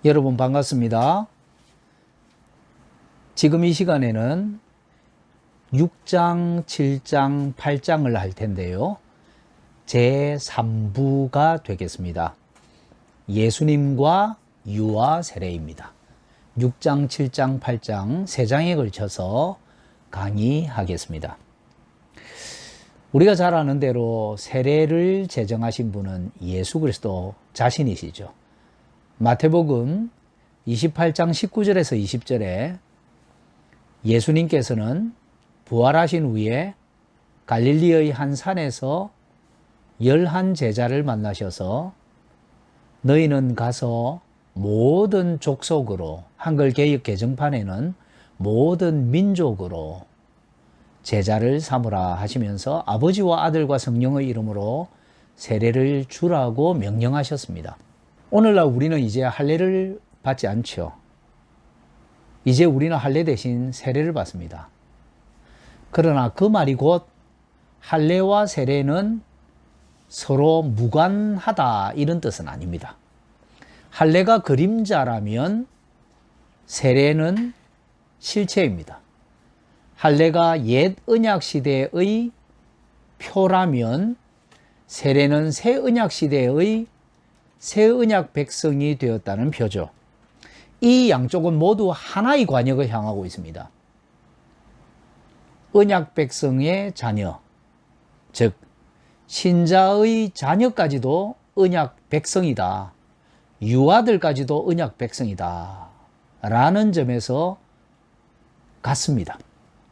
여러분 반갑습니다. 지금 이 시간에는 6장, 7장, 8장을 할 텐데요. 제3부가 되겠습니다. 예수님과 유아 세례입니다. 6장, 7장, 8장 3장에 걸쳐서 강의하겠습니다. 우리가 잘 아는 대로 세례를 제정하신 분은 예수 그리스도 자신이시죠. 마태복음 28장 19절에서 20절에 예수님께서는 부활하신 후에 갈릴리의 한 산에서 11 제자를 만나셔서 너희는 가서 모든 족속으로, 한글 개역 개정판에는 모든 민족으로 제자를 삼으라 하시면서 아버지와 아들과 성령의 이름으로 세례를 주라고 명령하셨습니다. 오늘날 우리는 이제 할례를 받지 않죠. 이제 우리는 할례 대신 세례를 받습니다. 그러나 그 말이 곧 할례와 세례는 서로 무관하다 이런 뜻은 아닙니다. 할례가 그림자라면 세례는 실체입니다. 할례가 옛 언약 시대의 표라면 세례는 새 언약 시대의 새 언약 백성이 되었다는 표죠. 이 양쪽은 모두 하나의 관역을 향하고 있습니다. 언약 백성의 자녀, 즉 신자의 자녀까지도 언약 백성이다. 유아들까지도 언약 백성이다. 라는 점에서 같습니다.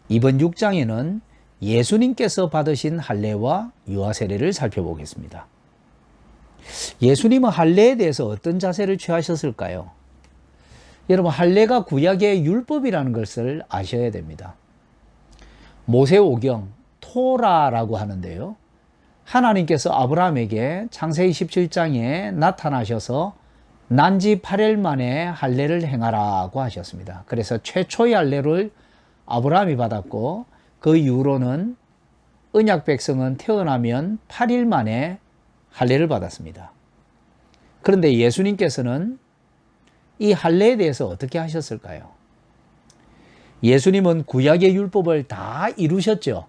이번 6장에는 예수님께서 받으신 할례와 유아 세례를 살펴보겠습니다. 예수님은 할례에 대해서 어떤 자세를 취하셨을까요? 여러분, 할례가 구약의 율법이라는 것을 아셔야 됩니다. 모세오경, 토라라고 하는데요. 하나님께서 아브라함에게 창세기 17장에 나타나셔서 난지 8일 만에 할례를 행하라고 하셨습니다. 그래서 최초의 할례를 아브라함이 받았고 그 이후로는 언약 백성은 태어나면 8일 만에 할례를 받았습니다. 그런데 예수님께서는 이 할례에 대해서 어떻게 하셨을까요? 예수님은 구약의 율법을 다 이루셨죠.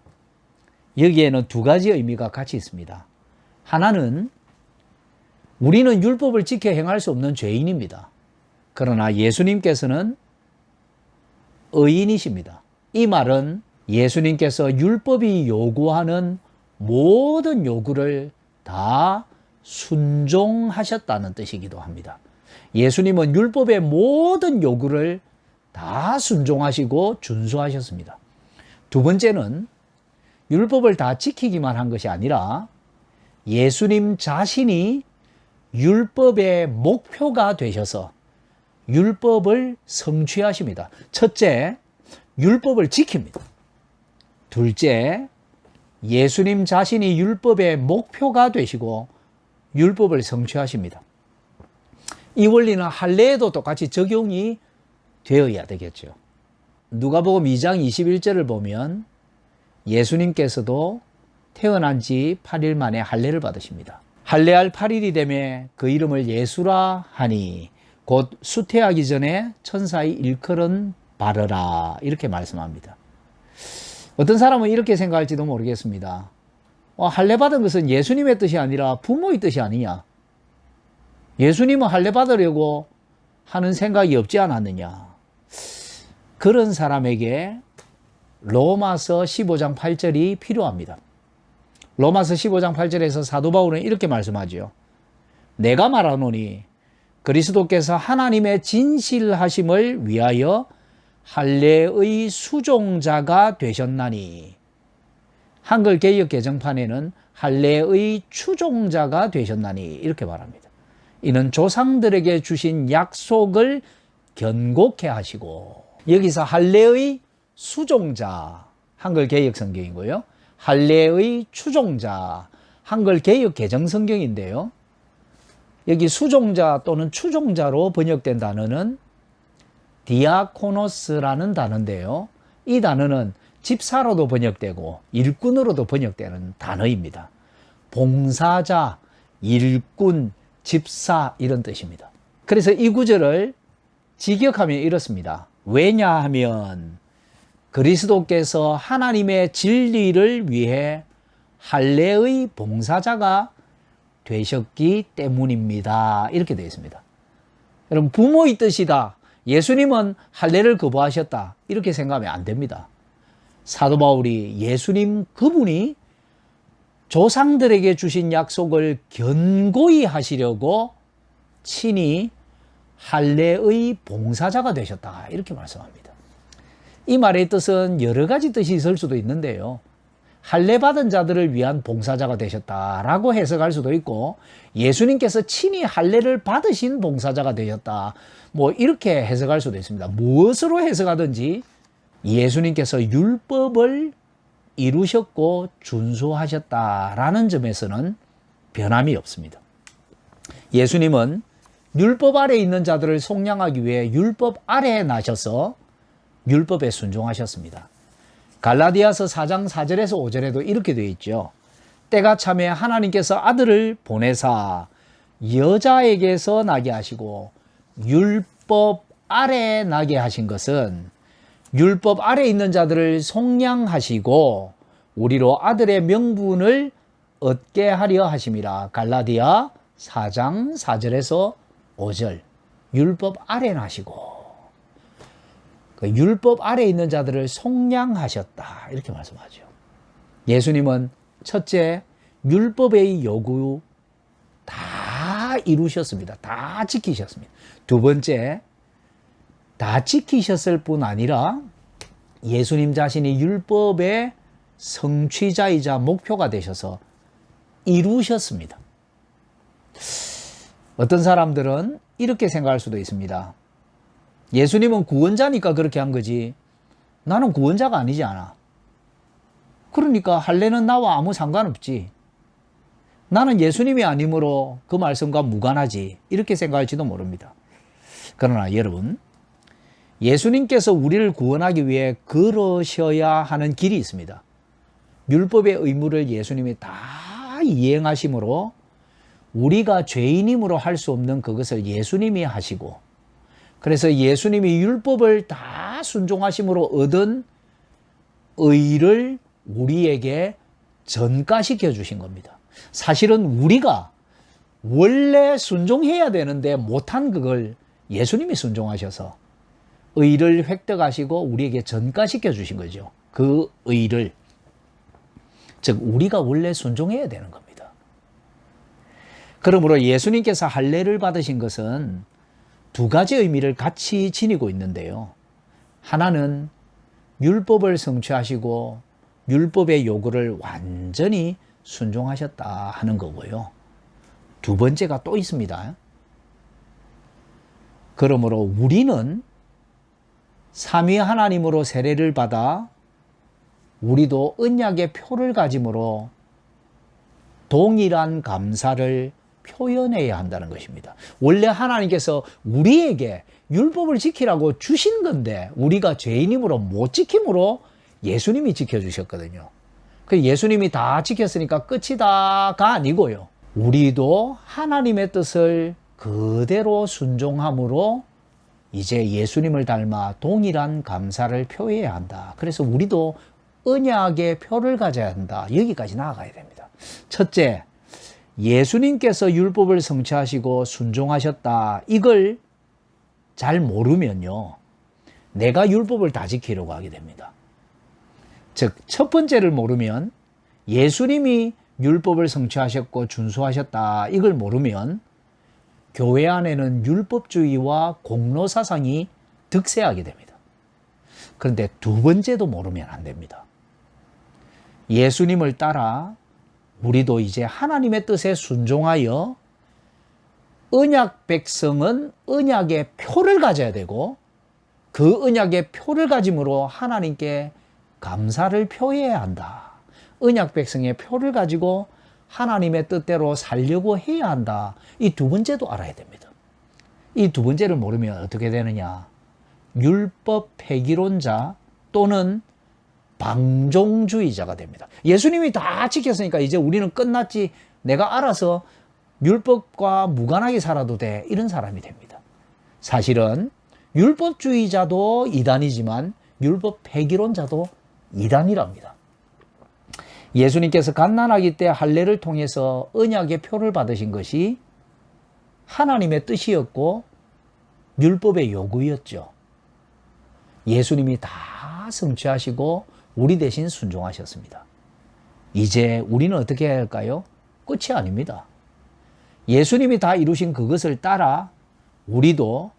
여기에는 두 가지 의미가 같이 있습니다. 하나는 우리는 율법을 지켜 행할 수 없는 죄인입니다. 그러나 예수님께서는 의인이십니다. 이 말은 예수님께서 율법이 요구하는 모든 요구를 다 순종하셨다는 뜻이기도 합니다. 예수님은 율법의 모든 요구를 다 순종하시고 준수하셨습니다. 두 번째는 율법을 다 지키기만 한 것이 아니라 예수님 자신이 율법의 목표가 되셔서 율법을 성취하십니다. 첫째, 율법을 지킵니다. 둘째, 예수님 자신이 율법의 목표가 되시고 율법을 성취하십니다. 이 원리는 할례에도 똑같이 적용이 되어야 되겠죠. 누가복음 2장 21절을 보면 예수님께서도 태어난 지 8일 만에 할례를 받으십니다. 할례할 8일이 되매 그 이름을 예수라 하니 곧 수태하기 전에 천사의 일컬은 바르라 이렇게 말씀합니다. 어떤 사람은 이렇게 생각할지도 모르겠습니다. 할례 받은 것은 예수님의 뜻이 아니라 부모의 뜻이 아니냐. 예수님은 할례 받으려고 하는 생각이 없지 않았느냐. 그런 사람에게 로마서 15장 8절이 필요합니다. 로마서 15장 8절에서 사도 바울은 이렇게 말씀하죠. 내가 말하노니 그리스도께서 하나님의 진실하심을 위하여 할례의 수종자가 되셨나니. 한글 개역 개정판에는 할례의 추종자가 되셨나니 이렇게 말합니다. 이는 조상들에게 주신 약속을 견고케 하시고, 여기서 할례의 수종자, 한글 개역 성경이고요. 할례의 추종자, 한글 개역 개정 성경인데요. 여기 수종자 또는 추종자로 번역된 단어는 디아코노스라는 단어인데요. 이 단어는 집사로도 번역되고 일꾼으로도 번역되는 단어입니다. 봉사자, 일꾼, 집사 이런 뜻입니다. 그래서 이 구절을 직역하면 이렇습니다. 왜냐하면 그리스도께서 하나님의 진리를 위해 할례의 봉사자가 되셨기 때문입니다. 이렇게 되어 있습니다. 여러분, 부모의 뜻이다. 예수님은 할례를 거부하셨다. 이렇게 생각하면 안 됩니다. 사도 바울이 예수님 그분이 조상들에게 주신 약속을 견고히 하시려고 친히 할례의 봉사자가 되셨다. 이렇게 말씀합니다. 이 말의 뜻은 여러 가지 뜻이 있을 수도 있는데요. 할례 받은 자들을 위한 봉사자가 되셨다라고 해석할 수도 있고, 예수님께서 친히 할례를 받으신 봉사자가 되셨다, 뭐 이렇게 해석할 수도 있습니다. 무엇으로 해석하든지 예수님께서 율법을 이루셨고 준수하셨다라는 점에서는 변함이 없습니다. 예수님은 율법 아래에 있는 자들을 속량하기 위해 율법 아래에 나셔서 율법에 순종하셨습니다. 갈라디아서 4장 4절에서 5절에도 이렇게 되어 있죠. 때가 참에 하나님께서 아들을 보내사 여자에게서 나게 하시고 율법 아래에 나게 하신 것은 율법 아래에 있는 자들을 속량하시고 우리로 아들의 명분을 얻게 하려 하심이라. 갈라디아 4장 4절에서 5절. 율법 아래에 나시고 그 율법 아래에 있는 자들을 속량하셨다. 이렇게 말씀하죠. 예수님은 첫째, 율법의 요구 다 이루셨습니다. 다 지키셨습니다. 두 번째, 다 지키셨을 뿐 아니라 예수님 자신이 율법의 성취자이자 목표가 되셔서 이루셨습니다. 어떤 사람들은 이렇게 생각할 수도 있습니다. 예수님은 구원자니까 그렇게 한 거지 나는 구원자가 아니지 않아. 그러니까 할례는 나와 아무 상관없지. 나는 예수님이 아니므로 그 말씀과 무관하지. 이렇게 생각할지도 모릅니다. 그러나 여러분, 예수님께서 우리를 구원하기 위해 걸으셔야 하는 길이 있습니다. 율법의 의무를 예수님이 다 이행하심으로 우리가 죄인임으로 할 수 없는 그것을 예수님이 하시고, 그래서 예수님이 율법을 다 순종하심으로 얻은 의를 우리에게 전가시켜 주신 겁니다. 사실은 우리가 원래 순종해야 되는데 못한 그걸 예수님이 순종하셔서 의를 획득하시고 우리에게 전가시켜 주신 거죠. 그 의를. 즉 우리가 원래 순종해야 되는 겁니다. 그러므로 예수님께서 할례를 받으신 것은 두 가지 의미를 같이 지니고 있는데요. 하나는 율법을 성취하시고 율법의 요구를 완전히 순종하셨다 하는 거고요. 두 번째가 또 있습니다. 그러므로 우리는 삼위 하나님으로 세례를 받아 우리도 언약의 표를 가짐으로 동일한 감사를 표현해야 한다는 것입니다. 원래 하나님께서 우리에게 율법을 지키라고 주신 건데 우리가 죄인임으로 못 지킴으로 예수님이 지켜주셨거든요. 그 예수님이 다 지켰으니까 끝이다가 아니고요. 우리도 하나님의 뜻을 그대로 순종함으로 이제 예수님을 닮아 동일한 감사를 표해야 한다. 그래서 우리도 언약의 표를 가져야 한다. 여기까지 나아가야 됩니다. 첫째, 예수님께서 율법을 성취하시고 순종하셨다. 이걸 잘 모르면요, 내가 율법을 다 지키려고 하게 됩니다. 즉, 첫 번째를 모르면 예수님이 율법을 성취하셨고 준수하셨다. 이걸 모르면 교회 안에는 율법주의와 공로사상이 득세하게 됩니다. 그런데 두 번째도 모르면 안 됩니다. 예수님을 따라 우리도 이제 하나님의 뜻에 순종하여 언약 백성은 언약의 표를 가져야 되고 그 언약의 표를 가짐으로 하나님께 감사를 표해야 한다. 언약 백성의 표를 가지고 하나님의 뜻대로 살려고 해야 한다. 이 두 번째도 알아야 됩니다. 이 두 번째를 모르면 어떻게 되느냐? 율법 폐기론자 또는 방종주의자가 됩니다. 예수님이 다 지켰으니까 이제 우리는 끝났지. 내가 알아서 율법과 무관하게 살아도 돼. 이런 사람이 됩니다. 사실은 율법주의자도 이단이지만 율법 폐기론자도 이단이랍니다. 예수님께서 갓난아기 때 할례를 통해서 언약의 표를 받으신 것이 하나님의 뜻이었고 율법의 요구였죠. 예수님이 다 성취하시고 우리 대신 순종하셨습니다. 이제 우리는 어떻게 해야 할까요? 끝이 아닙니다. 예수님이 다 이루신 그것을 따라 우리도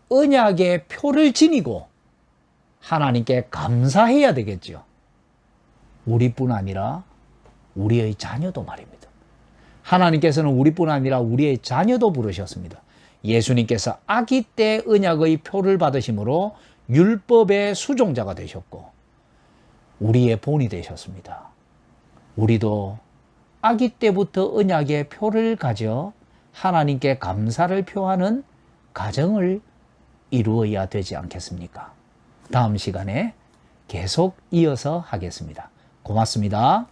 언약의 표를 지니고 하나님께 감사해야 되겠죠. 우리뿐 아니라 우리의 자녀도 말입니다. 하나님께서는 우리뿐 아니라 우리의 자녀도 부르셨습니다. 예수님께서 아기 때 언약의 표를 받으심으로 율법의 수종자가 되셨고 우리의 본이 되셨습니다. 우리도 아기 때부터 언약의 표를 가져 하나님께 감사를 표하는 가정을 이루어야 되지 않겠습니까? 다음 시간에 계속 이어서 하겠습니다. 고맙습니다.